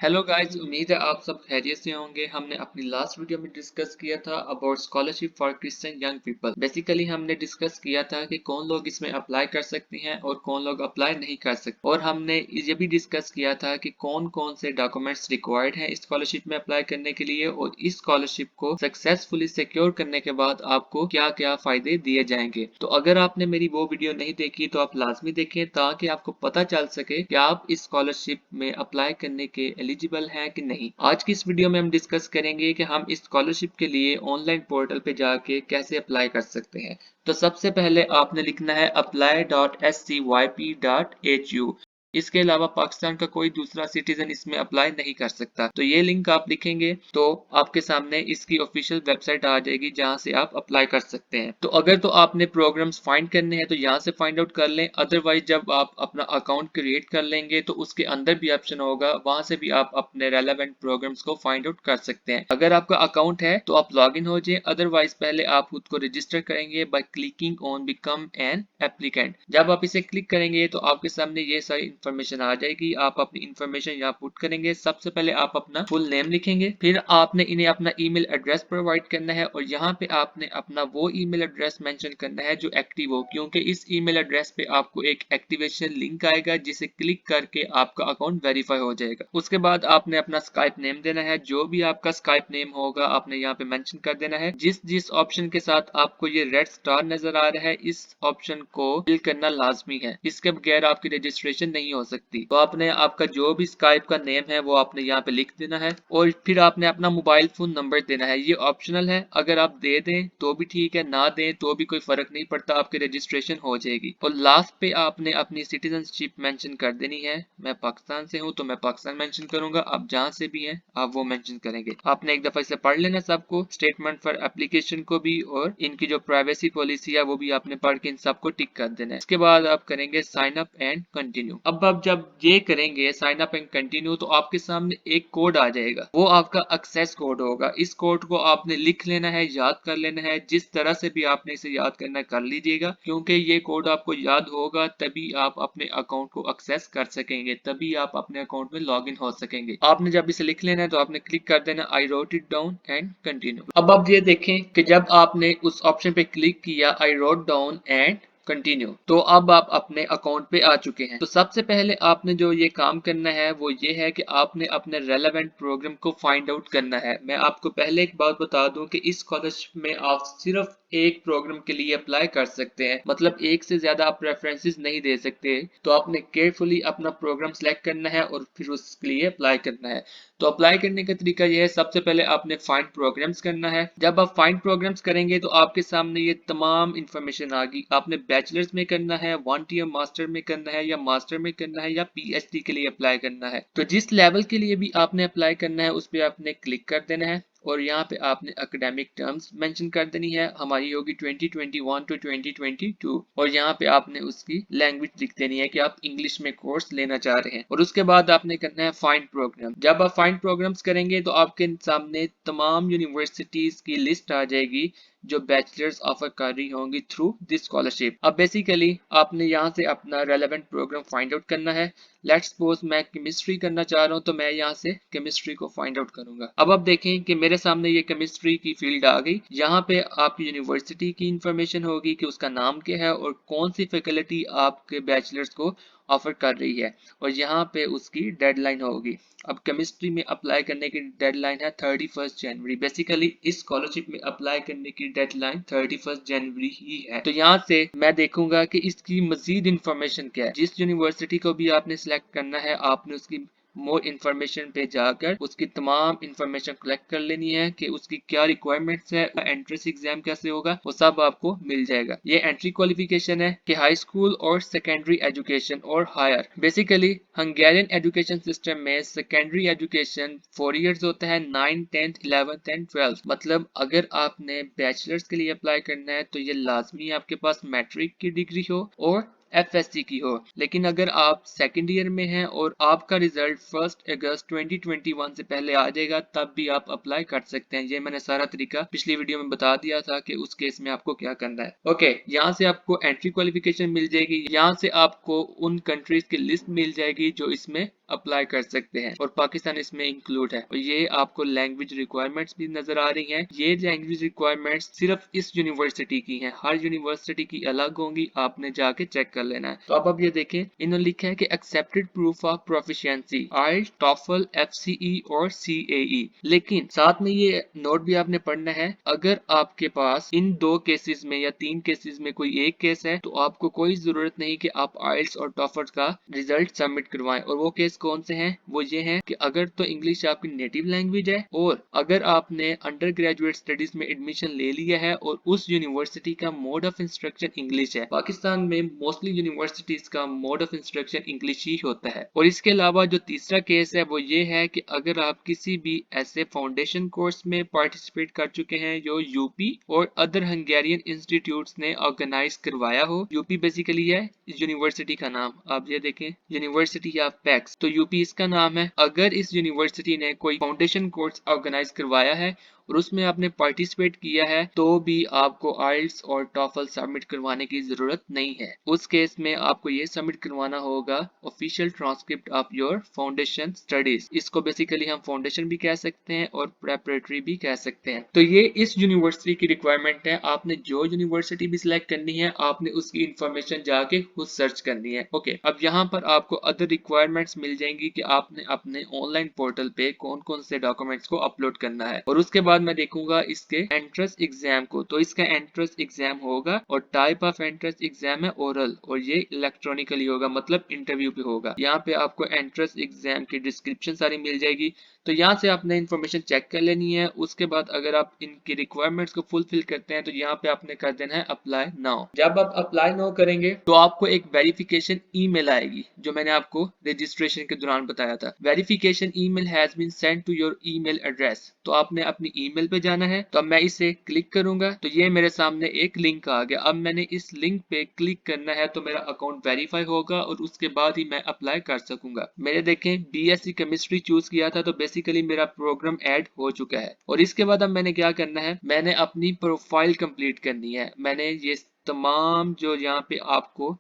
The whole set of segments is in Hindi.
हेलो गाइस, उम्मीद है आप सब खैरियत से होंगे। हमने अपनी लास्ट वीडियो में डिस्कस किया था about scholarship for Christian young people. Basically हमने डिस्कस किया था कि कौन लोग इसमें अप्लाई कर सकते हैं और कौन लोग अप्लाई नहीं कर सकते, और हमने ये भी डिस्कस किया था कि कौन कौन से डॉक्यूमेंट्स रिक्वायर्ड हैं स्कॉलरशिप में अप्लाई करने के लिए, और इस स्कॉलरशिप को सक्सेसफुली सिक्योर करने के बाद आपको क्या क्या फायदे दिए जाएंगे। तो अगर आपने मेरी वो वीडियो नहीं देखी तो आप लाजमी देखें ताकि आपको पता चल सके कि आप इस स्कॉलरशिप में अप्लाई करने के एलिजिबल हैं कि नहीं। आज की इस वीडियो में हम डिस्कस करेंगे कि हम इस स्कॉलरशिप के लिए ऑनलाइन पोर्टल पे जाके कैसे अप्लाई कर सकते हैं। तो सबसे पहले आपने लिखना है apply.scyp.hu। इसके अलावा पाकिस्तान का कोई दूसरा सिटीजन इसमें अप्लाई नहीं कर सकता। तो ये लिंक आप लिखेंगे तो आपके सामने इसकी ऑफिशियल वेबसाइट आ जाएगी जहां से आप अप्लाई कर सकते हैं। तो अगर तो आपने प्रोग्राम्स फाइंड करने हैं तो यहाँ से फाइंड आउट कर लें, अदरवाइज जब आप अपना अकाउंट क्रिएट कर लेंगे तो उसके अंदर भी ऑप्शन होगा, वहां से भी आप अपने रेलेवेंट प्रोग्राम्स को फाइंड आउट कर सकते हैं। अगर आपका अकाउंट है तो आप लॉग इन हो जाए, अदरवाइज पहले आप खुद को रजिस्टर करेंगे by clicking on become an applicant. जब आप इसे क्लिक करेंगे तो आपके सामने ये सारी इन्फॉर्मेशन आ जाएगी। आप अपनी इन्फॉर्मेशन यहाँ पुट करेंगे। सबसे पहले आप अपना फुल नेम लिखेंगे, फिर आपने इन्हें अपना ईमेल एड्रेस प्रोवाइड करना है, और यहाँ पे आपने अपना वो ईमेल एड्रेस मेंशन करना है जो एक्टिव हो, क्योंकि इस ईमेल एड्रेस पे आपको एक एक्टिवेशन लिंक आएगा जिसे क्लिक करके आपका अकाउंट वेरीफाई हो जाएगा। उसके बाद आपने अपना स्काइप नेम देना है, जो भी आपका स्काइप नेम होगा आपने यहाँ पे मेंशन कर देना है। जिस जिस ऑप्शन के साथ आपको ये रेड स्टार नजर आ रहा है इस ऑप्शन को फिल करना लाजमी है, इसके बगैर आपकी रजिस्ट्रेशन नहीं हो सकती। तो आपने आपका जो भी स्काइप का नेम है वो आपने यहाँ पे लिख देना है, और फिर आपने अपना मोबाइल फोन नंबर देना है। ये ऑप्शनल है, अगर आप दे दें तो भी ठीक है, ना दें तो भी कोई फर्क नहीं पड़ता, आपकी रजिस्ट्रेशन हो जाएगी। और लास्ट पे आपने अपनी सिटीजनशिप मेंशन कर देनी है। मैं पाकिस्तान से हूँ तो मैं पाकिस्तान मेंशन करूंगा, आप जहाँ से भी हैं आप वो मेंशन करेंगे। आपने एक दफा इसे पढ़ लेना सबको, स्टेटमेंट फॉर एप्लीकेशन को भी, और इनकी जो प्राइवेसी पॉलिसी है वो भी आपने पढ़ के इन सबको टिक कर देना है। इसके बाद आप करेंगे साइन अप एंड कंटिन्यू। अब आप जब ये करेंगे साइन अप एंड कंटिन्यू तो आपके सामने एक कोड आ जाएगा, वो आपका एक्सेस कोड होगा। इस कोड को आपने लिख लेना है, याद कर लेना है। जिस तरह से भी आपने इसे याद करना कर लीजिएगा, क्योंकि ये कोड आपको याद होगा तभी आप अपने अकाउंट को एक्सेस कर सकेंगे, तभी आप अपने अकाउंट में लॉग इन हो सकेंगे। आपने जब इसे लिख लेना है तो आपने क्लिक कर देना I wrote it down and continue. अब आप ये देखें कि जब आपने उस ऑप्शन पे क्लिक किया I wrote down and continue, तो अब आप अपने अकाउंट पे आ चुके हैं। तो सबसे पहले आपने जो ये काम करना है वो ये है कि आपने अपने रेलेवेंट प्रोग्राम को फाइंड आउट करना है। मैं आपको पहले एक बात बता दूं कि इस स्कॉलरशिप में आप सिर्फ एक प्रोग्राम के लिए अप्लाई कर सकते हैं, मतलब एक से ज्यादा आप रेफरेंसेस नहीं दे सकते। तो आपने केयरफुली अपना प्रोग्राम सिलेक्ट करना है और फिर उसके लिए अप्लाई करना है। तो अप्लाई करने का तरीका यह है, सबसे पहले आपने फाइंड प्रोग्राम्स करना है। जब आप फाइंड प्रोग्राम्स करेंगे तो आपके सामने ये तमाम इंफॉर्मेशन आ गई। आपने बैचलर्स में करना है, 1 ईयर मास्टर में करना है, या मास्टर में करना है, या पीएचडी के लिए अप्लाई करना है। तो जिस लेवल के लिए भी आपने अप्लाई करना है उस पर आपने क्लिक कर देना है, और यहाँ पे आपने एकेडमिक टर्म्स मेंशन कर देनी है। हमारी होगी 2021 टू 2022, और यहाँ पे आपने उसकी लैंग्वेज लिख देनी है कि आप इंग्लिश में कोर्स लेना चाह रहे हैं। और उसके बाद आपने करना है फाइंड प्रोग्राम। जब आप फाइंड प्रोग्राम्स करेंगे तो आपके सामने तमाम यूनिवर्सिटीज की लिस्ट आ जाएगी जो बैचलर्स ऑफर कर रही होंगी थ्रू दिस स्कॉलरशिप। अब बेसिकली आपने यहाँ से अपना रेलेवेंट प्रोग्राम फाइंड आउट करना है। लेट्स सपोज मैं केमिस्ट्री करना चाह रहा हूँ तो मैं यहाँ से केमिस्ट्री को फाइंड आउट करूंगा। अब आप देखें कि मेरे सामने ये केमिस्ट्री की फील्ड आ गई। यहाँ पे आपकी यूनिवर्सिटी की इंफॉर्मेशन होगी कि उसका नाम क्या है और कौन सी फैकल्टी आपके बैचलर्स को ऑफर कर रही है, और यहाँ पे उसकी डेडलाइन होगी। अब केमिस्ट्री में अप्लाई करने की डेडलाइन है 31 जनवरी। बेसिकली इस स्कॉलरशिप में अप्लाई करने की डेडलाइन 31 जनवरी ही है। तो यहाँ से मैं देखूंगा कि इसकी मजीद इंफॉर्मेशन क्या है। जिस यूनिवर्सिटी को भी आपने सिलेक्ट करना है आपने उसकी मोर इन्फॉर्मेशन पे जाकर उसकी तमाम इन्फॉर्मेशन कलेक्ट कर लेनी है कि उसकी क्या रिक्वायरमेंट्स है, एंट्रेंस एग्जाम कैसे होगा, वो सब आपको मिल जाएगा। ये एंट्री क्वालिफिकेशन है कि हाई स्कूल और सेकेंडरी एजुकेशन और higher. Basically Hungarian education system में सेकेंडरी एजुकेशन 4 इयर्स होता है, 9, 10th, 11th एंड 12th। मतलब अगर आपने बैचलर्स के लिए अप्लाई करना है तो ये लाजमी आपके पास मैट्रिक की डिग्री हो और एफएससी की हो। लेकिन अगर आप सेकेंड ईयर में हैं और आपका रिजल्ट 1 अगस्त 2021 से पहले आ जाएगा तब भी आप अप्लाई कर सकते हैं। ये मैंने सारा तरीका पिछली वीडियो में बता दिया था कि उस केस में आपको क्या करना है। ओके, यहाँ से आपको एंट्री क्वालिफिकेशन मिल जाएगी। यहाँ से आपको उन कंट्रीज की लिस्ट मिल जाएगी जो इसमें अप्लाई कर सकते हैं और पाकिस्तान इसमें इंक्लूड है। और ये आपको लैंग्वेज रिक्वायरमेंट्स भी नजर आ रही हैं। ये लैंग्वेज रिक्वायरमेंट्स सिर्फ इस यूनिवर्सिटी की हैं, हर यूनिवर्सिटी की अलग होंगी, आपने जाके चेक कर लेना है। तो अब ये देखें, इन्होंने लिखा है कि एक्सेप्टेड प्रूफ ऑफ प्रोफिशिएंसी आइल्स, टॉफल, एफसीई और सीएई। लेकिन साथ में ये नोट भी आपने पढ़ना है, अगर आपके पास इन 2 केसेस में या 3 केसेस में कोई एक केस है तो आपको कोई जरूरत नहीं कि आप आइल्स और टॉफल का रिजल्ट सबमिट करवाएं। और वो केस कौन से हैं? वो ये हैं कि अगर तो इंग्लिश आपकी नेटिव लैंग्वेज है और अगर आपने अंडर ग्रेजुएट स्टडीज में एडमिशन ले लिया है और उस यूनिवर्सिटी का मोड ऑफ इंस्ट्रक्शन इंग्लिश है। पाकिस्तान में मोस्टली यूनिवर्सिटीज का मोड ऑफ इंस्ट्रक्शन इंग्लिश ही होता है। और इसके अलावा जो तीसरा केस है वो ये है कि अगर आप किसी भी ऐसे फाउंडेशन कोर्स में पार्टिसिपेट कर चुके हैं जो यूपी और अदर हंगेरियन इंस्टीट्यूट्स ने ऑर्गेनाइज करवाया हो। यूपी बेसिकली है यूनिवर्सिटी का नाम, आप ये देखें यूनिवर्सिटी ऑफ पैक्स, तो यूपी इसका नाम है। अगर इस यूनिवर्सिटी ने कोई फाउंडेशन कोर्स ऑर्गेनाइज करवाया है और उसमें आपने पार्टिसिपेट किया है तो भी आपको आइल्स और टॉफल सबमिट करवाने की जरूरत नहीं है। उस केस में आपको ये सबमिट करवाना होगा official transcript of your foundation studies. इसको बेसिकली हम फाउंडेशन भी कह सकते हैं और प्रेपरेटरी भी कह सकते हैं। तो ये इस यूनिवर्सिटी की रिक्वायरमेंट है। आपने जो यूनिवर्सिटी भी सिलेक्ट करनी है आपने उसकी इंफॉर्मेशन जाके खुद सर्च करनी है। ओके, अब यहाँ पर आपको अदर रिक्वायरमेंट्स मिल जाएंगी कि आपने अपने ऑनलाइन पोर्टल पे कौन कौन से डॉक्यूमेंट्स को अपलोड करना है। और उसके बाद मैं देखूंगा इसके एंट्रेंस एग्जाम को, तो इसका एंट्रेंस एग्जाम होगा और टाइप ऑफ एंट्रेंस एग्जाम है ओरल और ये इलेक्ट्रॉनिकली होगा, मतलब इंटरव्यू पे होगा। यहाँ पे आपको एंट्रेंस एग्जाम की डिस्क्रिप्शन सारी मिल जाएगी, तो यहाँ से आपने इन्फॉर्मेशन चेक कर लेनी है। उसके बाद अगर आप इनकी रिक्वायरमेंट्स को फुलफिल करते हैं तो यहाँ पे आपने कर देना है अप्लाई नाउ। जब आप अप्लाई नाउ करेंगे तो आपको एक वेरिफिकेशन ईमेल आएगी जो मैंने आपको रजिस्ट्रेशन के दौरान बताया था। Verification email has been sent to your email address, तो आपने अपनी ईमेल पे जाना है। तो अब मैं इसे क्लिक करूंगा तो ये मेरे सामने एक लिंक आ गया। अब मैंने इस लिंक पे क्लिक करना है तो मेरा अकाउंट वेरीफाई होगा और उसके बाद ही मैं अप्लाई कर सकूंगा। मैंने देखें बीएससी केमिस्ट्री चूज किया था तो बेसिकली मेरा प्रोग्राम ऐड हो चुका है। और इसके बाद अब मैंने क्या करना है, मैंने अपनी प्रोफाइल कंप्लीट करनी है। मैंने ये तमाम जो यहाँ पे आपको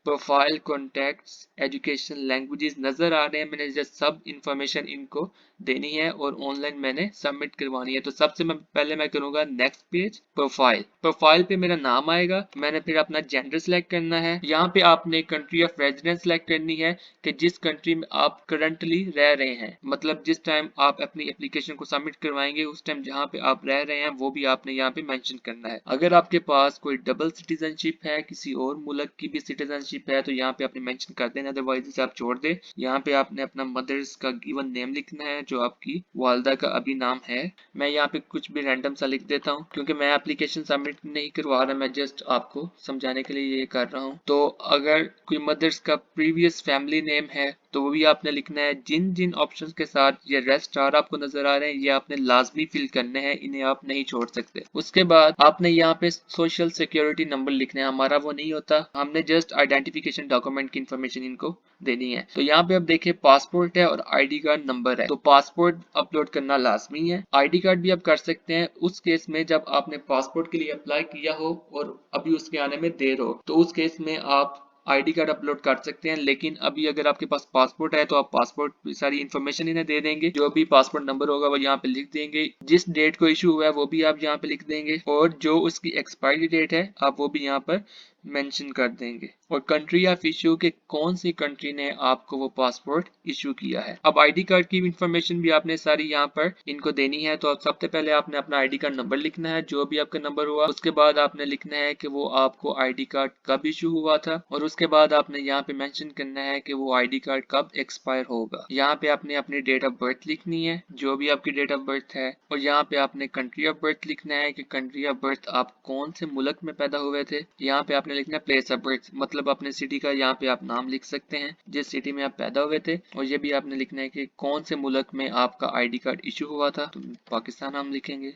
प्रोफाइल, कॉन्टैक्ट्स, एजुकेशन, लैंग्वेजेस नजर आ रहे हैं, मैंने जस्ट सब इंफॉर्मेशन इनको देनी है और ऑनलाइन मैंने सबमिट करवानी है। तो सबसे पहले मैं करूंगा नेक्स्ट पेज प्रोफाइल। प्रोफाइल पे मेरा नाम आएगा, मैंने फिर अपना जेंडर सेलेक्ट करना है। यहाँ पे आपने कंट्री ऑफ रेजिडेंस सेलेक्ट करनी है कि जिस कंट्री में आप करंटली रह रहे हैं, मतलब जिस टाइम आप अपनी एप्लीकेशन को सबमिट करवाएंगे उस टाइम जहाँ पे आप रह रहे हैं वो भी आपने यहाँ पे मेंशन करना है। अगर आपके पास कोई डबल सिटीजनशिप है, किसी और मुल्क की भी सिटीजनशिप है तो यहाँ पे आपने मेंशन कर देना, अदरवाइज इसे आप छोड़ दे। यहाँ पे आपने अपना मदर्स का गिवन नेम लिखना है जो आपकी वालदा का अभी नाम है। मैं यहाँ पे कुछ भी रैंडम सा लिख देता हूँ क्योंकि मैं एप्लीकेशन सबमिट नहीं करवा रहा, मैं जस्ट आपको समझाने के लिए ये कर रहा हूँ। तो अगर कोई मदर्स का प्रीवियस फैमिली नेम है तो वो भी आपने लिखना है। जिन जिन ऑप्शंस के साथ ये रेड स्टार आपको नजर आ रहे हैं ये आपने लाजमी फिल करने हैं, इन्हें आप नहीं छोड़ सकते। उसके बाद आपने यहाँ पे सोशल सिक्योरिटी नंबर लिखना है, हमारा वो नहीं होता, हमने जस्ट आइडेंटिफिकेशन डॉक्यूमेंट की इंफॉर्मेशन इनको देनी है। तो यहाँ पे अब देखिए पासपोर्ट है और आईडी कार्ड नंबर है, तो पासपोर्ट अपलोड करना लाजमी है। आईडी कार्ड भी आप कर सकते हैं उस केस में जब आपने पासपोर्ट के लिए अप्लाई किया हो और अभी उसके आने में देर हो, तो उस केस में आप आईडी कार्ड अपलोड कर सकते हैं। लेकिन अभी अगर आपके पास पासपोर्ट है तो आप पासपोर्ट की सारी इन्फॉर्मेशन इन्हें दे देंगे, जो भी पासपोर्ट नंबर होगा वो यहाँ पे लिख देंगे, जिस डेट को इशू हुआ है वो भी आप यहाँ पे लिख देंगे और जो उसकी एक्सपायरी डेट है आप वो भी यहाँ पर मेंशन कर देंगे और कंट्री ऑफ इशू के कौन सी कंट्री ने आपको वो पासपोर्ट इशू किया है। अब आईडी कार्ड की इंफॉर्मेशन भी आपने सारी यहाँ पर इनको देनी है। तो सबसे पहले आपने अपना आईडी कार्ड नंबर लिखना है जो भी आपका नंबर हुआ, उसके बाद आपने लिखना है कि वो आपको आईडी कार्ड कब इशू हुआ था और उसके बाद आपने यहाँ पे मेंशन करना है कि वो आईडी कार्ड कब एक्सपायर होगा। यहाँ पे आपने अपनी डेट ऑफ बर्थ लिखनी है जो भी आपकी डेट ऑफ बर्थ है और यहाँ पे आपने कंट्री ऑफ बर्थ लिखना है कि कंट्री ऑफ बर्थ आप कौन से मुल्क में पैदा हुए थे। यहाँ पे आपने लिखना है प्लेस ऑफ बर्थ, मतलब अपने सिटी का यहाँ पे आप नाम लिख सकते हैं जिस सिटी में आप पैदा हुए थे। और ये भी आपने लिखना है कि कौन से मुल्क में आपका आईडी कार्ड इशू हुआ था, तो पाकिस्तान हम लिखेंगे।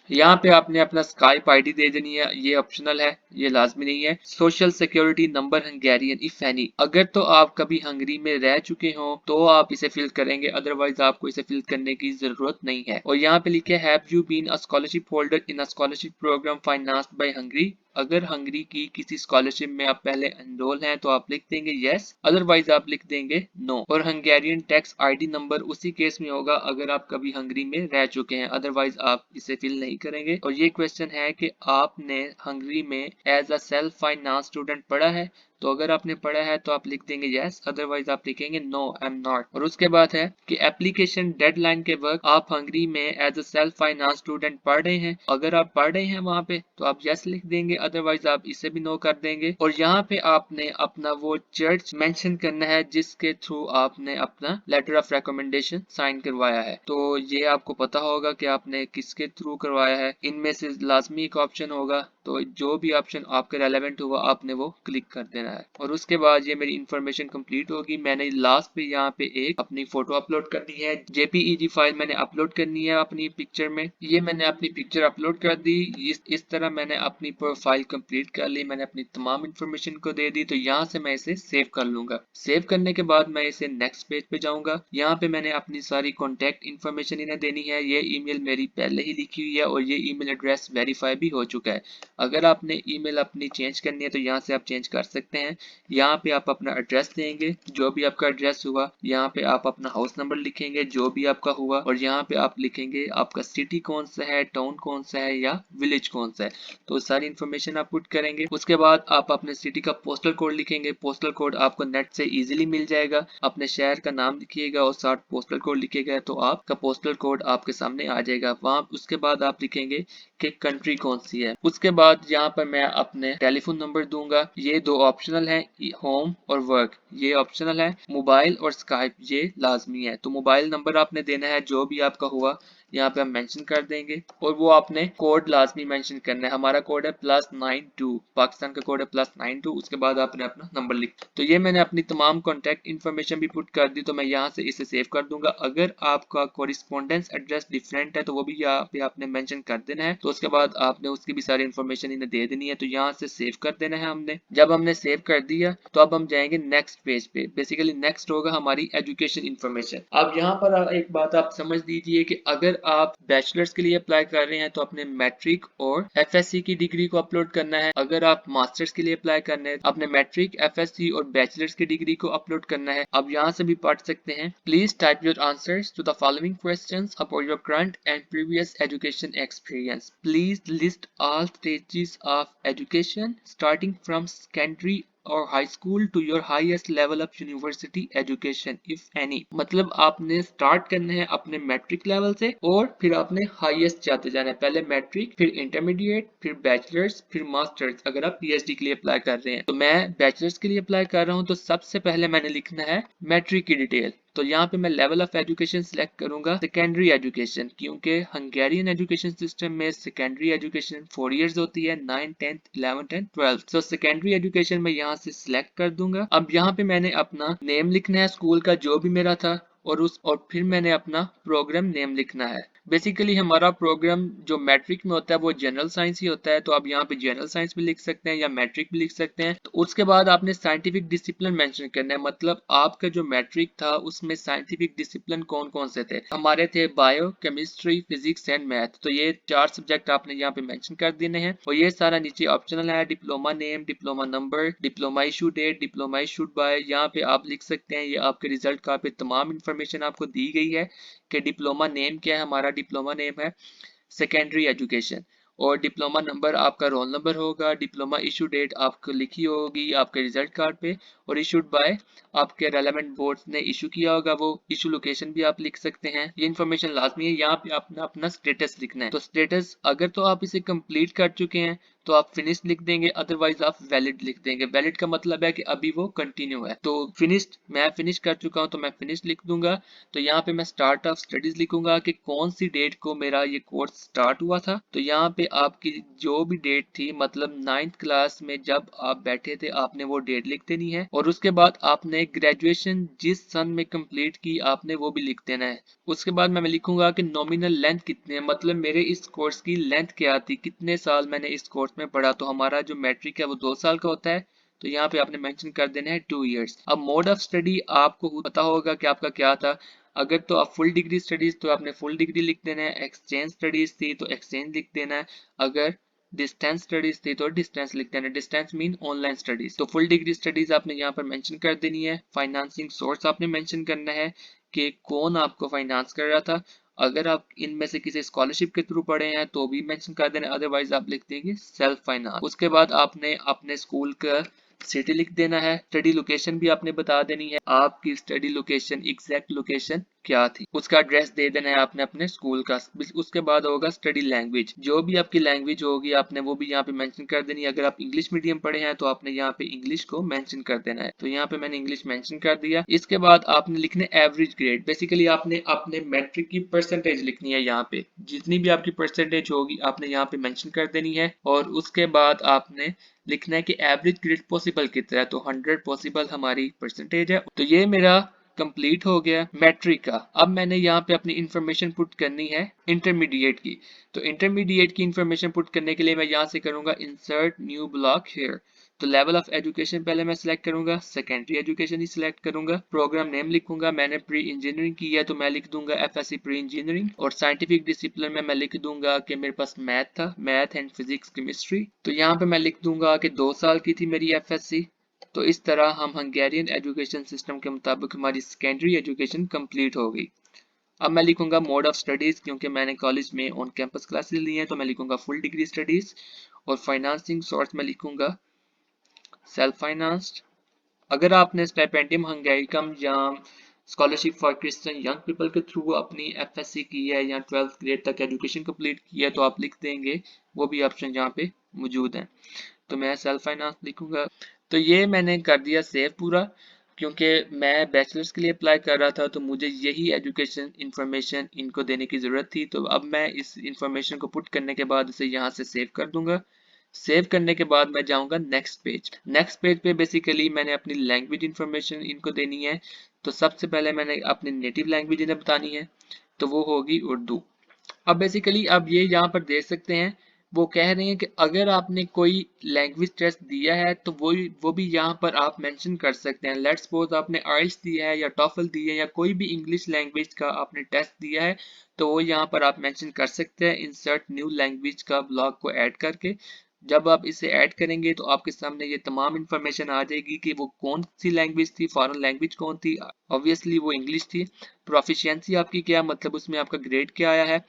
यहाँ पे आपने अपना स्काइप आईडी दे देनी है, ये ऑप्शनल है, ये लाजमी नहीं है। Social security number Hungarian if any, अगर तो आप कभी हंगरी में रह चुके हो तो आप इसे फिल करेंगे, अदरवाइज आपको इसे फिल करने की जरूरत नहीं है। और यहाँ पे लिखे have you been a scholarship holder in a scholarship programme financed by Hungary अगर हंगरी की किसी स्कॉलरशिप में आप पहले एनरोल हैं तो आप लिख देंगे यस, अदरवाइज आप लिख देंगे नो। और हंगेरियन टैक्स आईडी नंबर उसी केस में होगा अगर आप कभी हंगरी में रह चुके हैं, अदरवाइज आप इसे फिल नहीं करेंगे। और ये क्वेश्चन है कि आपने हंगरी में as a self finance student पढ़ा है, तो अगर आपने पढ़ा है तो आप लिख देंगे यस, अदरवाइज आप लिखेंगे नो आई एम नॉट। और उसके बाद है कि एप्लीकेशन डेडलाइन के वक्त आप हंगरी में as a self finance student पढ़ रहे हैं, अगर आप पढ़ रहे हैं वहां पे तो आप यस लिख देंगे, अदरवाइज आप इसे भी नो कर देंगे। और यहाँ पे आपने अपना वो चर्च मेंशन करना है जिसके थ्रू आपने अपना लेटर ऑफ रिकमेंडेशन साइन करवाया है। तो ये आपको पता होगा कि आपने किसके थ्रू करवाया है, इनमें से लाजमी एक ऑप्शन होगा, तो जो भी ऑप्शन आपके रेलेवेंट हुआ आपने वो क्लिक कर देना है। और उसके बाद ये मेरी इन्फॉर्मेशन कंप्लीट होगी। मैंने लास्ट पे यहाँ पे एक अपनी फोटो अपलोड करनी है, जेपीईजी फाइल मैंने अपलोड करनी है अपनी पिक्चर में। ये मैंने अपनी पिक्चर अपलोड कर दी। इस तरह मैंने अपनी प्रोफाइल कंप्लीट कर ली, मैंने अपनी तमाम इन्फॉर्मेशन को दे दी। तो यहाँ से मैं इसे सेव कर लूंगा। सेव करने के बाद मैं इसे नेक्स्ट पेज पे जाऊंगा। यहाँ पे मैंने अपनी सारी कॉन्टेक्ट इन्फॉर्मेशन इन्हें देनी है। ये ईमेल मेरी पहले ही लिखी हुई है और ये ईमेल एड्रेस वेरीफाई भी हो चुका है। अगर आपने ईमेल अपनी चेंज करनी है तो यहाँ से आप चेंज कर सकते हैं। यहाँ पे आप अपना एड्रेस देंगे, जो भी आपका एड्रेस हुआ। यहाँ पे आप अपना हाउस नंबर लिखेंगे जो भी आपका हुआ, और यहाँ पे आप लिखेंगे आपका सिटी कौन सा है, टाउन कौन सा है या विलेज कौन सा है। तो सारी इन्फॉर्मेशन आप पुट करेंगे। उसके बाद आप अपने सिटी का पोस्टल कोड लिखेंगे। पोस्टल कोड आपको नेट से इजीली मिल जाएगा। अपने शहर का नाम लिखिएगा और साथ पोस्टल कोड लिखिएगा तो आपका पोस्टल कोड आपके सामने आ जाएगा। वहां उसके बाद आप लिखेंगे कि कंट्री कौन सी है। उसके बाद यहाँ पर मैं अपने टेलीफोन नंबर दूंगा। ये दो ऑप्शनल है, होम और वर्क ये ऑप्शनल है। मोबाइल और स्काइप ये लाजमी है। तो मोबाइल नंबर आपने देना है जो भी आपका हुआ, यहाँ पे हम मेंशन कर देंगे। और वो आपने कोड लाजमी मेंशन करना है। हमारा कोड है +92, पाकिस्तान का कोड है +92। उसके बाद आपने अपना नंबर लिख। तो ये मैंने अपनी तमाम कॉन्टेक्ट इन्फॉर्मेशन भी पुट कर दी। तो मैं यहाँ से इसे सेव कर दूंगा। अगर आपका कोरिस्पोंडेंस एड्रेस डिफरेंट है तो वो भी यहाँ पे आपने मेंशन कर देना है। तो उसके बाद आपने उसकी भी सारी इन्फॉर्मेशन इन्हें दे देनी है। तो यहाँ से सेव कर देना है हमने। जब हमने सेव कर दिया तो अब हम जाएंगे नेक्स्ट पेज पे। बेसिकली नेक्स्ट होगा हमारी एजुकेशन इन्फॉर्मेशन। अब यहाँ पर एक बात आप समझ लीजिए कि अगर आप बैचलर्स के लिए अप्लाई कर रहे हैं तो अपने मैट्रिक और एफएससी की डिग्री को अपलोड करना है। अगर आप मास्टर्स के लिए अप्लाई करना है अपने मैट्रिक, एफएससी और बैचलर्स की डिग्री को अपलोड करना है। अब यहाँ से भी पढ़ सकते हैं। Please type your answers to the following questions about your current and previous education experience. Please list all stages of education starting from secondary और high school to your highest level of university education if any. मतलब आपने स्टार्ट करना है अपने मैट्रिक लेवल से और फिर आपने हाईएस्ट जाते जाना है। पहले मैट्रिक, फिर इंटरमीडिएट, फिर बैचलर्स, फिर मास्टर्स अगर आप पीएचडी के लिए अप्लाई कर रहे हैं। तो मैं बैचलर्स के लिए अप्लाई कर रहा हूँ तो सबसे पहले मैंने लिखना है मैट्रिक की डिटेल। तो यहाँ पे मैं लेवल ऑफ एजुकेशन सिलेक्ट करूंगा सेकेंडरी एजुकेशन, क्योंकि हंगेरियन एजुकेशन सिस्टम में सेकेंडरी एजुकेशन 4 इयर्स होती है, 9, 10th, 11th एंड 12th। तो सेकेंडरी एजुकेशन में यहाँ से सिलेक्ट कर दूंगा। अब यहाँ पे मैंने अपना नेम लिखना है स्कूल का जो भी मेरा था, और फिर मैंने अपना प्रोग्राम नेम लिखना है। बेसिकली हमारा प्रोग्राम जो मैट्रिक में होता है वो जनरल साइंस ही होता है। तो आप यहाँ पे जनरल साइंस भी लिख सकते हैं या मैट्रिक भी लिख सकते हैं। तो उसके बाद आपने साइंटिफिक डिसिप्लिन मेंशन करना है। मतलब आपका जो मैट्रिक था उसमें साइंटिफिक डिसिप्लिन कौन कौन से थे। हमारे थे bio, chemistry, physics and math. तो ये 4 सब्जेक्ट आपने यहाँ पे मेंशन कर देने हैं। और ये सारा नीचे ऑप्शनल है। Diploma name, diploma number, diploma issue date, diploma issued by, यहाँ पे आप लिख सकते हैं। ये आपके रिजल्ट कार्ड पे तमाम इन्फॉर्मेशन आपको दी गई है कि डिप्लोमा नेम क्या है। हमारा डिप्लोमा नेम है सेकेंडरी एजुकेशन, और डिप्लोमा नंबर आपका रोल नंबर होगा। डिप्लोमा इशू डेट आपको लिखी होगी आपके रिजल्ट कार्ड पे, और इशूड बाय आपके रेलेवेंट बोर्ड ने इशू किया होगा। वो इशू लोकेशन भी आप लिख सकते हैं। ये इन्फॉर्मेशन लाजमी है। यहाँ पे आपने अपना स्टेटस लिखना है। तो स्टेटस अगर तो आप इसे कंप्लीट कर चुके हैं तो आप फिनिश लिख देंगे, अदरवाइज आप वैलिड लिख देंगे। वैलिड का मतलब है कि अभी वो कंटिन्यू है। तो फिनिश्ड, मैं फिनिश कर चुका हूँ तो मैं फिनिश लिख दूंगा। तो यहाँ पे मैं स्टार्ट ऑफ स्टडीज लिखूंगा कि कौन सी डेट को मेरा ये कोर्स स्टार्ट हुआ था। तो यहाँ पे आपकी जो भी डेट थी, मतलब 9th क्लास में जब आप बैठे थे, आपने वो डेट लिख देनी है। और उसके बाद आपने ग्रेजुएशन जिस सन में कंप्लीट की आपने वो भी लिख देना है। उसके बाद मैं लिखूंगा कि नॉमिनल लेंथ कितनी है, मतलब मेरे इस कोर्स की लेंथ क्या थी, कितने साल मैंने इस कोर्स में पढ़ा। तो हमारा जो मैट्रिक है वो 2 साल का होता है। तो यहाँ पे आपने मेंशन कर देना है 2 इयर्स। अब मोड ऑफ स्टडी आपको पता होगा कि आपका क्या था। अगर तो आप फुल डिग्री स्टडीज तो आपने फुल डिग्री लिख देना है। एक्सचेंज स्टडीज थी तो एक्सचेंज लिख देना है। अगर डिस्टेंस स्टडीज थी तो डिस्टेंस लिख देना, डिस्टेंस मीन ऑनलाइन स्टडीज। तो फुल डिग्री स्टडीज आपने यहाँ पर मेंशन कर देनी है। फाइनेंसिंग सोर्स आपने मेंशन करना है कि कौन आपको फाइनेंस कर रहा था। अगर आप इनमें से किसी स्कॉलरशिप के थ्रू पढ़े हैं तो भी मेंशन कर देना, अदरवाइज आप लिख देंगे सेल्फ फाइनेंस। उसके बाद आपने अपने स्कूल का सिटी लिख देना है। स्टडी लोकेशन भी आपने बता देनी है, आपकी स्टडी लोकेशन एग्जैक्ट लोकेशन क्या थी, उसका एड्रेस दे देना है आपने अपने स्कूल का। उसके बाद होगा स्टडी लैंग्वेज, जो भी आपकी लैंग्वेज होगी आपने वो भी यहाँ पे मेंशन कर देनी है। अगर आप इंग्लिश मीडियम पढ़े हैं तो आपने यहाँ पे इंग्लिश को मेंशन कर देना है, तो यहाँ पे मैंने इंग्लिश मेंशन कर दिया। इसके बाद आपने लिखने एवरेज ग्रेड, बेसिकली आपने अपने मैट्रिक की परसेंटेज लिखनी है। यहाँ पे जितनी भी आपकी परसेंटेज होगी आपने यहाँ पे मेंशन कर देनी है। और उसके बाद आपने लिखना है कि एवरेज ग्रेड पॉसिबल कितना है, तो 100 पॉसिबल हमारी परसेंटेज है। तो ये मेरा कंप्लीट हो गया मैट्रिक का। अब मैंने यहाँ पे अपनी इंफॉर्मेशन पुट करनी है इंटरमीडिएट की। तो इंटरमीडिएट की इंफॉर्मेशन पुट करने के लिए मैं यहाँ से करूंगा इंसर्ट न्यू ब्लॉक हियर। तो लेवल ऑफ एजुकेशन पहले मैं सिलेक्ट करूंगा, सेकेंडरी एजुकेशन ही सिलेक्ट करूंगा। प्रोग्राम नेम लिखूंगा, मैंने प्री इंजीनियरिंग की है तो मैं लिख दूंगा एफएससी प्री इंजीनियरिंग। और साइंटिफिक डिसिप्लिन में मैं लिख दूंगा कि मेरे पास मैथ था, मैथ एंड फिजिक्स केमिस्ट्री। तो यहाँ पे मैं लिख दूंगा कि 2 साल की थी मेरी एफएससी। तो इस तरह हम हंगेरियन एजुकेशन सिस्टम के मुताबिक हमारी सेकेंडरी एजुकेशन कंप्लीट हो गई। अब मैं लिखूंगा मोड ऑफ स्टडीज, क्योंकि मैंने कॉलेज में ऑन कैंपस क्लासेस ली हैं तो मैं लिखूंगा फुल डिग्री स्टडीज। और फाइनेंसिंग सोर्स में लिखूंगा सेल्फ फाइनेंस्ड। अगर आपने स्टाइपेंडियम हंगेरिकम या scholarship for Christian young people के थ्रू अपनी एफएससी की है या 12th ग्रेड तक एजुकेशन कंप्लीट की है तो आप लिख देंगे, वो भी ऑप्शन यहाँ पे मौजूद है। तो मैं सेल्फ फाइनेंस लिखूंगा। तो ये मैंने कर दिया सेव पूरा, क्योंकि मैं बैचलर्स के लिए अप्लाई कर रहा था तो मुझे यही एजुकेशन इंफॉर्मेशन इनको देने की ज़रूरत थी। तो अब मैं इस इंफॉर्मेशन को पुट करने के बाद इसे यहाँ से सेव कर दूंगा। सेव करने के बाद मैं जाऊंगा नेक्स्ट पेज। नेक्स्ट पेज पे बेसिकली मैंने अपनी लैंग्वेज इंफॉर्मेशन इनको देनी है। तो सबसे पहले मैंने अपनी नेटिव लैंग्वेज इन्हें बतानी है, तो वो होगी उर्दू। अब बेसिकली अब ये यहाँ पर देख सकते हैं, वो कह रहे हैं कि अगर आपने कोई लैंग्वेज टेस्ट दिया है तो वो भी यहाँ पर आप मेंशन कर सकते हैं। लेट्स सपोज आपने आइल्स दिया है या टॉफल दिया है या कोई भी इंग्लिश लैंग्वेज का आपने टेस्ट दिया है तो वो यहाँ पर आप मेंशन कर सकते हैं इंसर्ट न्यू लैंग्वेज का ब्लॉक को ऐड करके। जब आप इसे ऐड करेंगे तो आपके सामने ये तमाम इंफॉर्मेशन आ जाएगी कि वो कौन सी लैंग्वेज थी, फॉरेन लैंग्वेज कौन थी। ऑब्वियसली वो इंग्लिश थी। प्रोफिशिएंसी आपकी क्या, मतलब उसमें आपका ग्रेड क्या आया है।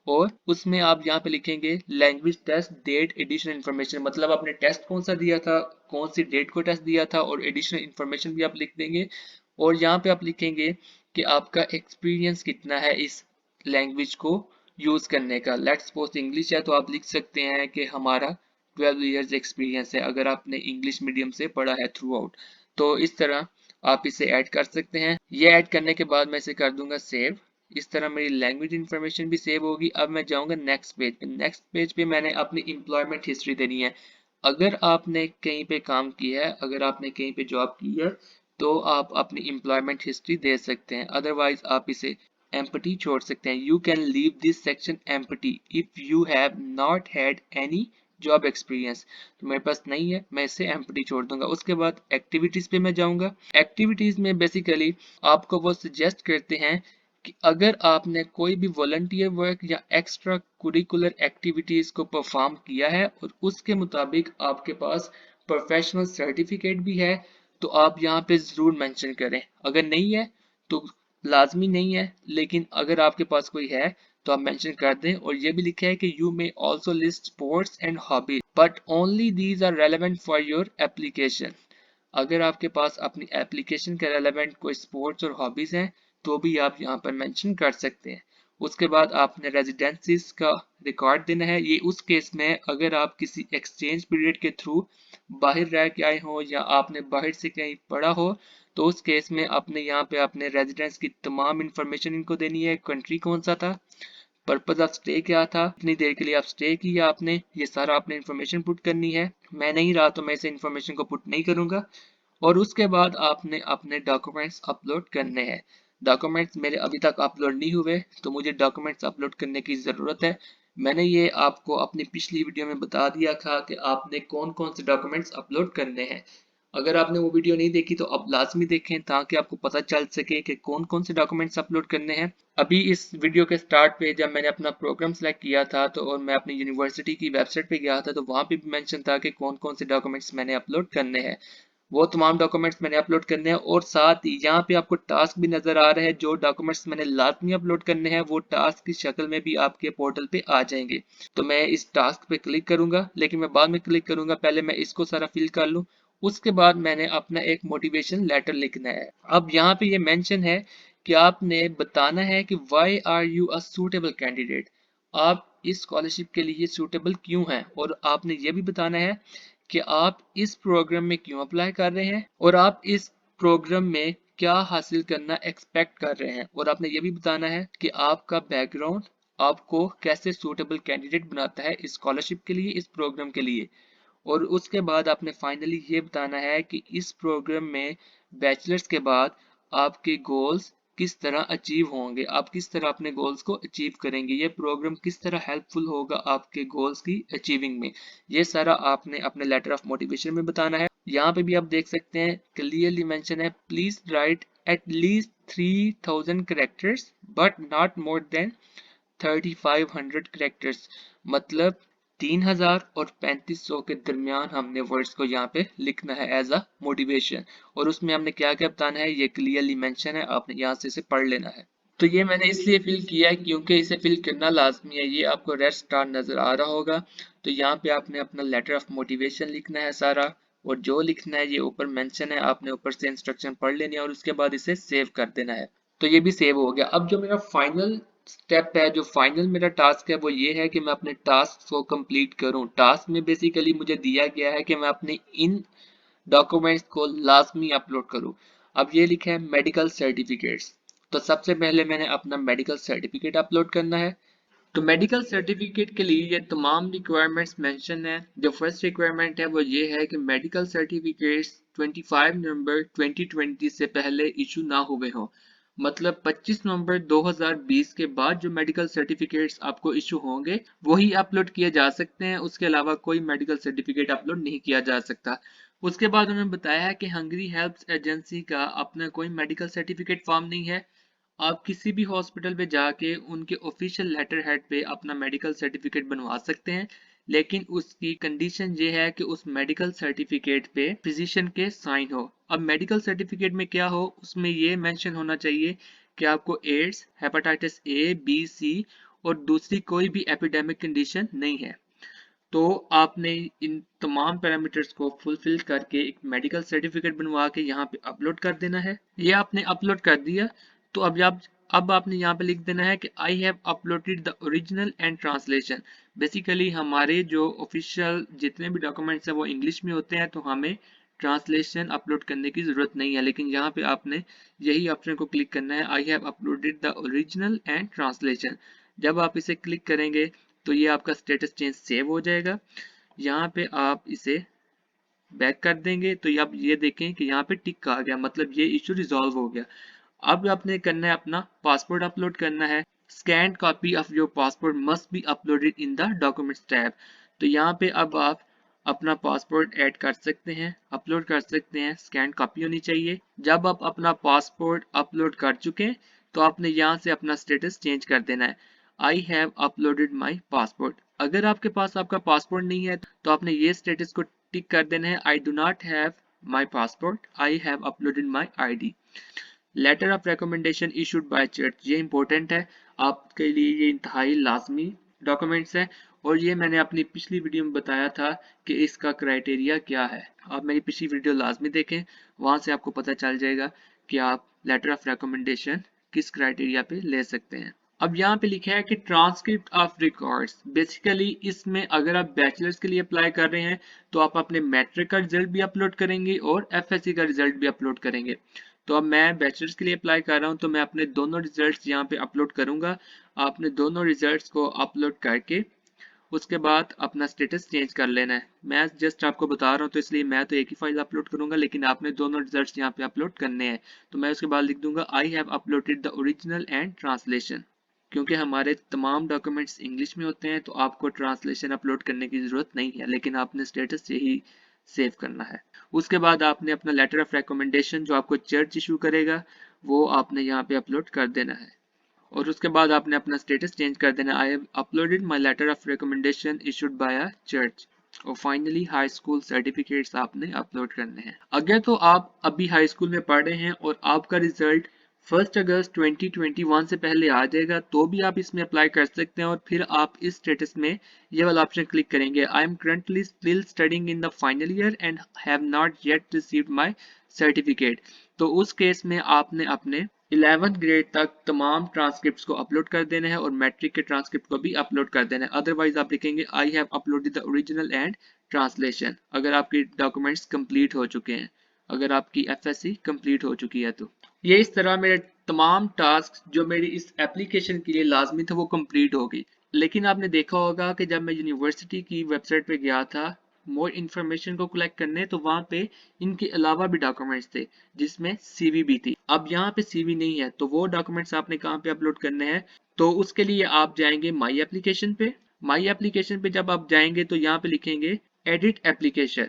और उसमें आप यहाँ पे लिखेंगे language test date additional information, मतलब आपने टेस्ट कौन सा दिया था, कौन सी डेट को टेस्ट दिया था, और एडिशनल इन्फॉर्मेशन भी आप लिख देंगे। और यहाँ पे आप लिखेंगे कि आपका एक्सपीरियंस कितना है इस लैंग्वेज को यूज करने का। लेट्स सपोज इंग्लिश है तो आप लिख सकते हैं कि हमारा 12 ईयर्स एक्सपीरियंस है, अगर आपने इंग्लिश मीडियम से पढ़ा है थ्रू आउट। तो इस तरह आप इसे ऐड कर सकते हैं। ये ऐड करने के बाद मैं इसे कर दूंगा सेव। इस तरह मेरी लैंग्वेज इंफॉर्मेशन भी सेव होगी। अब मैं जाऊंगा नेक्स्ट पेज पे। नेक्स्ट पेज पे मैंने अपनी एम्प्लॉयमेंट हिस्ट्री देनी है। अगर आपने कहीं पे काम किया है, अगर आपने कहीं पे जॉब की है तो आप अपनी एम्प्लॉयमेंट हिस्ट्री दे सकते हैं, अदरवाइज आप इसे एम्प्टी छोड़ सकते हैं। You can leave this section empty if you have not had any job experience. तो मेरे पास नहीं है, मैं इसे एम्प्टी छोड़ दूंगा। उसके बाद एक्टिविटीज पे मैं जाऊंगा। एक्टिविटीज में बेसिकली आपको वो सजेस्ट करते हैं कि अगर आपने कोई भी वॉलंटियर वर्क या एक्स्ट्रा कुरिकुलर एक्टिविटीज को परफॉर्म किया है और उसके मुताबिक आपके पास प्रोफेशनल सर्टिफिकेट भी है तो आप यहाँ पे जरूर मेंशन करें। अगर नहीं है तो लाजमी नहीं है, लेकिन अगर आपके पास कोई है तो आप मेंशन कर दें। और ये भी लिखा है कि you may also list sports and hobbies but only these are relevant for your application. अगर आपके पास अपनी एप्लीकेशन के रेलेवेंट कोई स्पोर्ट्स और हॉबीज हैं तो भी आप यहाँ पर मेंशन कर सकते हैं। उसके बाद आपने रेजिडेंसीज का रिकॉर्ड देना है। ये उस केस में अगर आप किसी एक्सचेंज पीरियड के थ्रू बाहर रह के आए हो या आपने बाहर से कहीं पढ़ा हो तो उस केस में आपने यहाँ पे अपने रेजिडेंस की तमाम इंफॉर्मेशन इनको देनी है। कंट्री कौन सा था, पर्पज ऑफ स्टे क्या था, कितनी देर के लिए आप स्टे किया आपने, ये सारा आपने इन्फॉर्मेशन पुट करनी है। मैं नहीं रहा तो मैं इसे इन्फॉर्मेशन को पुट नहीं करूंगा। और उसके बाद आपने अपने डॉक्यूमेंट्स अपलोड करने हैं। डॉक्यूमेंट्स मेरे अभी तक अपलोड नहीं हुए तो मुझे डॉक्यूमेंट्स अपलोड करने की ज़रूरत है। मैंने ये आपको अपनी पिछली वीडियो में बता दिया था कि आपने कौन कौन से डॉक्यूमेंट्स अपलोड करने हैं। अगर आपने वो वीडियो नहीं देखी तो अब लाजमी देखें ताकि आपको पता चल सके कि कौन कौन से डॉक्यूमेंट्स अपलोड करने हैं। अभी इस वीडियो के स्टार्ट पे जब मैंने अपना प्रोग्राम सेलेक्ट किया था तो और मैं अपनी यूनिवर्सिटी की वेबसाइट पे गया था तो वहाँ पे भी मेंशन था कि कौन कौन से डॉक्यूमेंट्स मैंने अपलोड करने हैं। वो तमाम डॉक्यूमेंट्स मैंने अपलोड करने हैं और साथ ही यहाँ पे आपको टास्क भी नजर आ रहा है। जो डॉक्यूमेंट्स मैंने लाजमी अपलोड करने हैं वो टास्क की शक्ल में भी आपके पोर्टल पे आ जाएंगे। तो मैं इस टास्क पे क्लिक करूंगा, लेकिन मैं बाद में क्लिक करूंगा, पहले मैं इसको सारा फिल कर लूँ। उसके बाद मैंने अपना एक मोटिवेशन लेटर लिखना है। अब यहाँ पे ये मेंशन है कि आपने बताना है कि why are you a suitable candidate, आप इस स्कॉलरशिप के लिए सूटेबल क्यों हैं, और आपने ये भी बताना है कि आप इस प्रोग्राम में क्यों अप्लाई कर रहे हैं और आप इस प्रोग्राम में क्या हासिल करना एक्सपेक्ट कर रहे हैं, और आपने ये भी बताना है कि आपका बैकग्राउंड आपको कैसे सूटेबल कैंडिडेट बनाता है इस स्कॉलरशिप के लिए, इस प्रोग्राम के लिए। और उसके बाद आपने फाइनली ये बताना है कि इस प्रोग्राम में बैचलर्स के बाद आपके गोल्स किस तरह अचीव होंगे, आप किस तरह अपने गोल्स को अचीव करेंगे, ये प्रोग्राम किस तरह हेल्पफुल होगा आपके गोल्स की अचीविंग में। ये सारा आपने अपने लेटर ऑफ मोटिवेशन में बताना है। यहाँ पे भी आप देख सकते हैं क्लियरली मेंशन है, please right at least 3000 characters but not more than 3500 characters. मतलब 3000 और 3500 के दरमियान हमने वर्ड्स को यहाँ पे लिखना है एज अ मोटिवेशन। और उसमें हमने क्या क्या बताना है ये क्लियरली मेंशन है, आपने यहाँ से इसे पढ़ लेना है। तो ये मैंने इसलिए फिल किया है क्योंकि इसे फिल करना लाजमी है। ये आपको रेड स्टार नजर आ रहा होगा। तो यहाँ पे आपने अपना लेटर ऑफ मोटिवेशन लिखना है सारा, और जो लिखना है ये ऊपर मेंशन है, आपने ऊपर से इंस्ट्रक्शन पढ़ लेनी है और उसके बाद इसे सेव कर देना है। तो ये भी सेव हो गया। अब जो मेरा फाइनल स्टेप है, जो फाइनल मेरा टास्क है वो ये है कि मैं अपने टास्क को कंप्लीट करूं। टास्क में बेसिकली मुझे दिया गया है कि मैं अपने इन डॉक्यूमेंट्स को लाजमी अपलोड करूं। अब ये लिखा है मेडिकल सर्टिफिकेट्स, तो सबसे पहले मैंने अपना मेडिकल सर्टिफिकेट अपलोड करना है। तो मेडिकल सर्टिफिकेट के लिए ये तमाम रिक्वायरमेंट्स मेंशन है। जो फर्स्ट रिक्वायरमेंट है वो ये है कि मेडिकल सर्टिफिकेट्स 25 नवंबर 2020 से पहले इशू ना हुए हों। मतलब 25 नवंबर 2020 के बाद जो मेडिकल सर्टिफिकेट्स आपको इशू होंगे वही अपलोड किए जा सकते हैं, उसके अलावा कोई मेडिकल सर्टिफिकेट अपलोड नहीं किया जा सकता। उसके बाद उन्होंने बताया है कि हंगरी हेल्प्स एजेंसी का अपना कोई मेडिकल सर्टिफिकेट फॉर्म नहीं है। आप किसी भी हॉस्पिटल पे जाके उनके ऑफिशियल लेटर हेड पे अपना मेडिकल सर्टिफिकेट बनवा सकते हैं, लेकिन उसकी कंडीशन ये है कि उस मेडिकल सर्टिफिकेट पे फिजिशियन के साइन हो। अब मेडिकल सर्टिफिकेट में क्या हो, उसमें ये मेंशन होना चाहिए कि आपको AIDS, hepatitis A B C और दूसरी कोई भी एपिडेमिक कंडीशन नहीं है। तो आपने इन तमाम पैरामीटर्स को फुलफिल करके एक मेडिकल सर्टिफिकेट बनवा के यहाँ पे अपलोड कर देना है। ये आपने अपलोड कर दिया तो अब आपने यहाँ पे लिख देना है कि आई have uploaded the original and translation. Basically हमारे जो ऑफिशियल जितने भी डॉक्यूमेंट्स हैं वो इंग्लिश में होते हैं, तो हमें ट्रांसलेशन अपलोड करने की जरूरत नहीं है। लेकिन यहाँ पे आपने यही ऑप्शन को क्लिक करना है, आई have uploaded the original and translation. जब आप इसे क्लिक करेंगे तो ये आपका स्टेटस चेंज सेव हो जाएगा। यहाँ पे आप इसे बैक कर देंगे तो अब ये देखें कि यहाँ पे टिक आ गया, मतलब ये इशू रिजॉल्व हो गया। अब आपने करना है अपना पासपोर्ट अपलोड करना है। Scan copy of your passport must be uploaded in the documents tab. तो यहाँ पे अब आप अपना पासपोर्ट ऐड कर सकते हैं, अपलोड कर सकते हैं। स्कैन कॉपी होनी चाहिए। जब आप अपना पासपोर्ट अपलोड कर चुके हैं तो आपने यहाँ से अपना स्टेटस चेंज कर देना है, आई हैव अपलोडेड माई पासपोर्ट। अगर आपके पास आपका पासपोर्ट नहीं है तो आपने ये स्टेटस को टिक कर देना है, I do not have my passport, I have uploaded my ID। Letter of recommendation issued by church, ये इंपॉर्टेंट है आपके लिए, ये इंतहाई लाजमी डॉक्यूमेंट्स है। और ये मैंने अपनी पिछली वीडियो में बताया था कि इसका क्राइटेरिया क्या है। आप मेरी पिछली वीडियो लाजमी देखें, वहां से आपको पता चल जाएगा कि आप लेटर ऑफ रिकमेंडेशन किस क्राइटेरिया पे ले सकते हैं। अब यहाँ पे लिखा है कि ट्रांसक्रिप्ट ऑफ रिकॉर्ड्स, बेसिकली इसमें अगर आप बैचलर्स के लिए अप्लाई कर रहे हैं तो आप अपने मैट्रिक का रिजल्ट भी अपलोड करेंगे और FSC का रिजल्ट भी अपलोड करेंगे। तो अब मैं बैचलर्स के लिए अप्लाई कर रहा हूँ तो मैं अपने दोनों रिजल्ट्स यहाँ पे अपलोड करूंगा। आपने दोनों रिजल्ट्स को अपलोड करके उसके बाद अपना स्टेटस चेंज कर लेना है। मैं जस्ट आपको बता रहा हूँ तो इसलिए मैं तो एक ही फाइल अपलोड करूंगा, लेकिन आपने दोनों रिजल्ट्स यहाँ पे अपलोड करने हैं। तो मैं उसके बाद लिख दूंगा आई have uploaded the original and translation. क्योंकि हमारे तमाम डॉक्यूमेंट्स इंग्लिश में होते हैं तो आपको ट्रांसलेशन अपलोड करने की ज़रूरत नहीं है, लेकिन आपने स्टेटस यही सेव करना है। उसके बाद आपने अपना लेटर ऑफ रिकमेंडेशन जो आपको चर्च इशू करेगा वो आपने यहाँ पे अपलोड कर देना है। और उसके बाद आपने अपना स्टेटस चेंज कर देना, I have uploaded my letter of recommendation issued by a church. और फाइनली हाई स्कूल सर्टिफिकेट्स आपने अपलोड करने हैं। अगर तो आप अभी हाई स्कूल में पढ़ रहे हैं और आपका रिजल्ट 1 अगस्त 2021 से पहले आ जाएगा तो भी आप इसमें अप्लाई कर सकते हैं। और फिर आप इस स्टेटस में ये वाला ऑप्शन क्लिक करेंगे, I am currently still studying in the final year and have not yet received my certificate. तो उस केस में आपने अपने 11th ग्रेड तक तमाम ट्रांसक्रिप्ट्स को अपलोड कर देने हैं और मैट्रिक के ट्रांसक्रिप्ट को भी अपलोड कर देना है। अदरवाइज आप लिखेंगे आई have uploaded the original and translation, अगर आपके डॉक्यूमेंट्स कंप्लीट हो चुके हैं, अगर आपकी एफएससी कंप्लीट हो चुकी है तो। ये इस तरह मेरे तमाम टास्क जो मेरी इस एप्लीकेशन के लिए लाजमी था वो कंप्लीट हो गई। लेकिन आपने देखा होगा कि जब मैं यूनिवर्सिटी की वेबसाइट पे गया था मोर इन्फॉर्मेशन को कलेक्ट करने, तो वहाँ पे इनके अलावा भी डॉक्यूमेंट्स थे जिसमें सीवी भी थी। अब यहाँ पे सीवी नहीं है तो वो डॉक्यूमेंट्स आपने कहाँ पे अपलोड करने हैं, तो उसके लिए आप जाएंगे माई एप्लीकेशन पे। माई एप्लीकेशन पे जब आप जाएंगे तो यहाँ पे लिखेंगे एडिट एप्लीकेशन।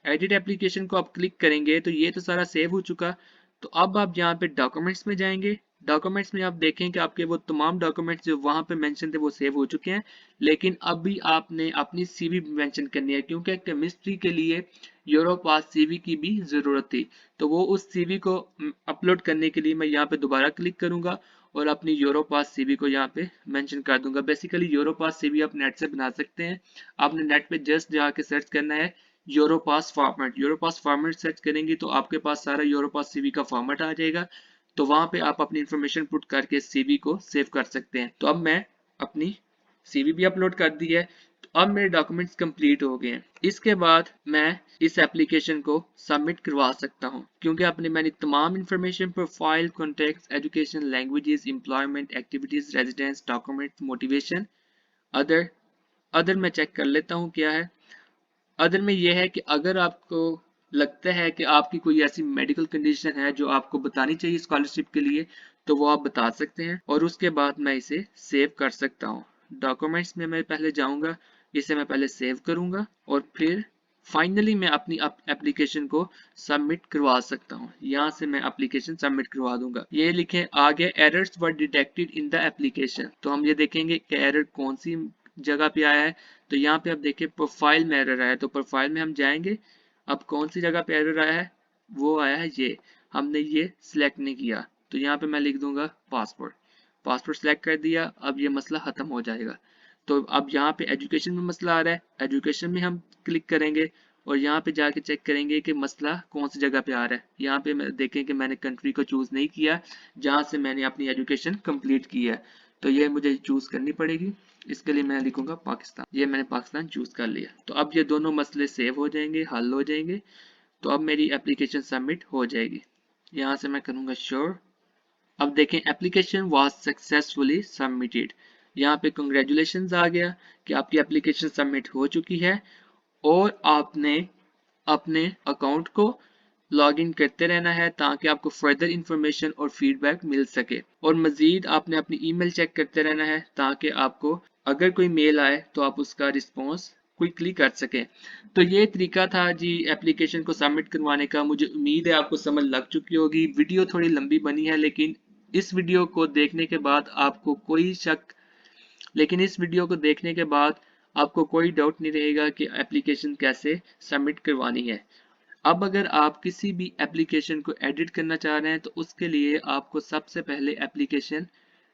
एडिट एप्लीकेशन को आप क्लिक करेंगे तो ये तो सारा सेव हो चुका। तो अब आप यहाँ पे डॉक्यूमेंट्स में जाएंगे। डॉक्यूमेंट्स में आप देखें कि आपके वो तमाम डॉक्यूमेंट्स जो वहाँ पे मेंशन थे वो सेव हो चुके हैं, लेकिन अभी आपने अपनी सीवी मेंशन करनी है क्योंकि केमिस्ट्री के लिए यूरोपास सीवी की भी ज़रूरत थी। तो वो उस सीवी को अपलोड करने के लिए मैं यहाँ पे दोबारा क्लिक करूंगा और अपनी यूरोपास सीवी को यहाँ पे मेंशन कर दूंगा। बेसिकली यूरोपास सीवी आप नेट से बना सकते हैं। आपने नेट पे जस्ट जाके सर्च करना है Europass format. Europass format search करेंगे तो आपके पास सारा यूरोपास सीवी का फॉर्मेट आ जाएगा। तो वहां पे आप अपनी इंफॉर्मेशन पुट करके सीवी को सेव कर सकते हैं। तो अब मैं अपनी सीवी भी अपलोड कर दी है। तो अब मेरे डॉक्यूमेंट्स कंप्लीट हो गए हैं। इसके बाद मैं इस एप्लीकेशन को सबमिट करवा सकता हूं क्योंकि आपने मैंने तमाम information profile contact education languages employment activities residence document motivation other. Other मैं चेक कर लेता हूँ क्या है। अदर में यह है कि अगर आपको लगता है कि आपकी कोई ऐसी मेडिकल कंडीशन है जो आपको बतानी चाहिए स्कॉलरशिप के लिए तो वो आप बता सकते हैं और उसके बाद मैं इसे सेव कर सकता हूँ। डॉक्यूमेंट्स में मैं पहले जाऊंगा, इसे मैं पहले सेव करूंगा और फिर फाइनली मैं अपनी एप्लीकेशन को सबमिट करवा सकता हूँ। यहाँ से मैं एप्लीकेशन सबमिट करवा दूंगा। ये लिखें आगे errors were detected in the application. तो हम ये देखेंगे कि एरर कौन सी जगह पे आया है। तो यहाँ पे आप देखिए प्रोफाइल में एरर आया है, तो प्रोफाइल में हम जाएंगे। अब कौन सी जगह पे एरर आया है, वो आया है ये, हमने ये सिलेक्ट नहीं किया। तो यहाँ पे मैं लिख दूंगा पासपोर्ट। पासपोर्ट सिलेक्ट कर दिया, अब ये मसला खत्म हो जाएगा। तो अब यहाँ पे एजुकेशन में मसला आ रहा है, एजुकेशन में हम क्लिक करेंगे और यहाँ पे जाके चेक करेंगे कि मसला कौन सी जगह पे आ रहा है। यहाँ पे देखें कि मैंने कंट्री को चूज नहीं किया जहाँ से मैंने अपनी एजुकेशन कंप्लीट की है, तो ये मुझे चूज करनी पड़ेगी। इसके लिए मैं लिखूंगा पाकिस्तान। ये मैंने पाकिस्तान चूज कर लिया। तो अब ये दोनों मसले सेव हो जाएंगे, हल हो जाएंगे। तो अब मेरी एप्लीकेशन सबमिट हो जाएगी। यहाँ से मैं करूंगा श्योर। अब देखें एप्लीकेशन वाज सक्सेसफुली सबमिटेड। यहाँ पे कंग्रेचुलेशंस आ गया कि आपकी एप्लीकेशन सबमिट हो चुकी है और आपने अपने अकाउंट को लॉग इन करते रहना है ताकि आपको फर्दर इंफॉर्मेशन और फीडबैक मिल सके। और मजीद आपने अपनी ईमेल चेक करते रहना है ताकि आपको अगर कोई मेल आए तो आप उसका रिस्पॉन्स क्विकली कर सकें। तो ये तरीका था जी एप्लीकेशन को सबमिट करवाने का। मुझे उम्मीद है आपको समझ लग चुकी होगी। वीडियो थोड़ी लंबी बनी है लेकिन इस वीडियो को देखने के बाद आपको कोई शक लेकिन इस वीडियो को देखने के बाद आपको कोई डाउट नहीं रहेगा कि एप्लीकेशन कैसे सबमिट करवानी है। अब अगर आप किसी भी एप्लीकेशन को एडिट करना चाह रहे हैं तो उसके लिए आपको सबसे पहले एप्लीकेशन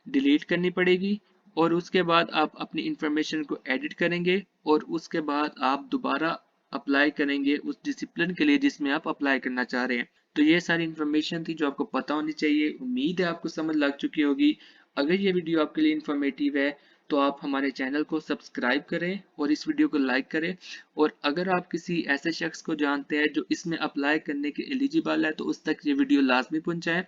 डिलीट करनी पड़ेगी और उसके बाद आप अपनी इंफॉर्मेशन को एडिट करेंगे और उसके बाद आप दोबारा अप्लाई करेंगे उस डिसिप्लिन के लिए जिसमें आप अप्लाई करना चाह रहे हैं। तो ये सारी इंफॉर्मेशन थी जो आपको पता होनी चाहिए। उम्मीद है आपको समझ लग चुकी होगी। अगर ये वीडियो आपके लिए इंफॉर्मेटिव है तो आप हमारे चैनल को सब्सक्राइब करें और इस वीडियो को लाइक करें। और अगर आप किसी ऐसे शख्स को जानते हैं जो इसमें अप्लाई करने के एलिजिबल है तो उस तक ये वीडियो लाजमी पहुंचाएं।